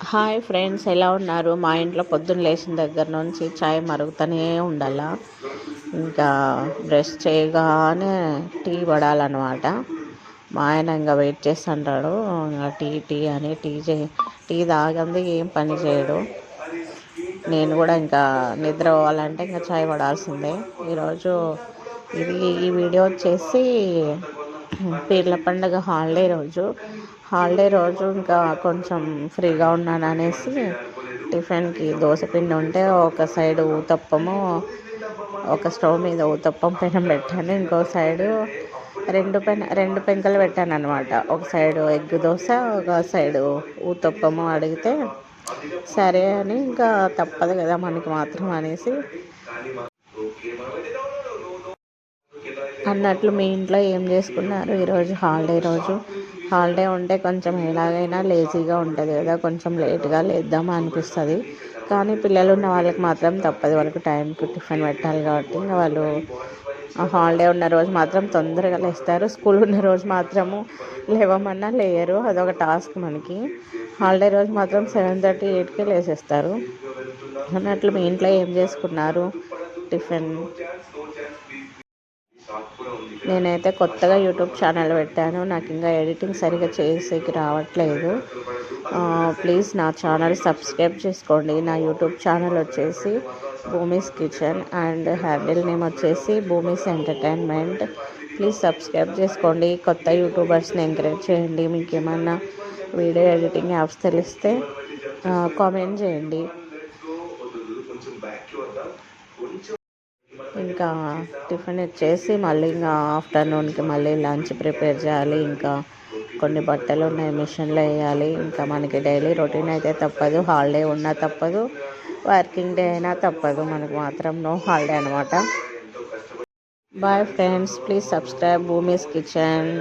Hi friends, ఎలా ఉన్నారు? మా ఇంట్లో పొద్దున్న లేచిన దగ్గర నుంచి చాయ్ మరుగుతూనే ఉండాల. ఇంకా బ్రష్ చేయగానే టీ పడాలన్నమాట. మా ఆయన ఇంకా వెయిట్ చేస్తుంటాడు. ఇంకా టీ టీ అని టీ తాగంది ఏం పని చేయడు. నేను కూడా ఇంకా నిద్ర పోవాలంటే ఇంకా చాయ్ పడాల్సిందే. ఈరోజు ఈ వీడియో వచ్చేసి పీర్ల పండుగ హాలిడే రోజు ఇంకా కొంచెం ఫ్రీగా ఉన్నాను అనేసి టిఫిన్కి దోశ పిండి ఉంటే ఒక సైడు ఊతప్పము, ఒక స్టవ్ మీద ఊతప్పం పెనం పెట్టాను, ఇంకో సైడు రెండు పెంకలు పెట్టాను అనమాట. ఒక సైడు ఎగ్ దోశ, ఒక సైడు ఊతప్పము అడిగితే సరే అని ఇంకా తప్పదు కదా మనకి మాత్రం అనేసి అన్నట్లు. మీ ఇంట్లో ఏం చేసుకున్నారు ఈరోజు హాలిడే ఉంటే కొంచెం ఎలాగైనా లేజీగా ఉంటుంది కదా, కొంచెం లేట్గా లేద్దామా అనిపిస్తుంది. కానీ పిల్లలు ఉన్న వాళ్ళకి మాత్రం తప్పదు, వాళ్ళకి టైంకి టిఫిన్ పెట్టాలి కాబట్టి ఇంకా వాళ్ళు హాలిడే ఉన్న రోజు మాత్రం తొందరగా లేస్తారు. స్కూల్ ఉన్న రోజు మాత్రము లేవమన్నా లేయరు, అదొక టాస్క్ మనకి. హాలిడే రోజు మాత్రం 7:30, 8కే లేసేస్తారు. అన్నట్లు మీ ఇంట్లో ఏం చేసుకున్నారు టిఫిన్? నేనైతే కొత్తగా యూట్యూబ్ ఛానల్ పెట్టాను. నాకు ఇంకా ఎడిటింగ్ సరిగ్గా చేసేకి రావట్లేదు. ప్లీజ్ నా ఛానల్ సబ్స్క్రైబ్ చేసుకోండి. నా యూట్యూబ్ ఛానల్ వచ్చేసి Bhumi's kitchen and handle name వచ్చేసి భూమిస్ ఎంటర్టైన్మెంట్. ప్లీజ్ సబ్స్క్రైబ్ చేసుకోండి. కొత్త యూట్యూబర్స్ని ఎంకరేజ్ చేయండి. మీకు ఏమన్నా వీడియో ఎడిటింగ్ యాప్స్ తెలిస్తే కామెంట్ చేయండి. ఇంకా టిఫిన్ ఇచ్చేసి మళ్ళీ ఇంకా ఆఫ్టర్నూన్కి మళ్ళీ లంచ్ ప్రిపేర్ చేయాలి. ఇంకా కొన్ని బట్టలు ఉన్నాయి, మిషన్లో వేయాలి. ఇంకా మనకి డైలీ రొటీన్ అయితే తప్పదు, హాలిడే ఉన్నా తప్పదు, వర్కింగ్ డే అయినా తప్పదు. మనకు మాత్రం నో హాలిడే అనమాట. Bye friends, please subscribe Bhoomi's kitchen.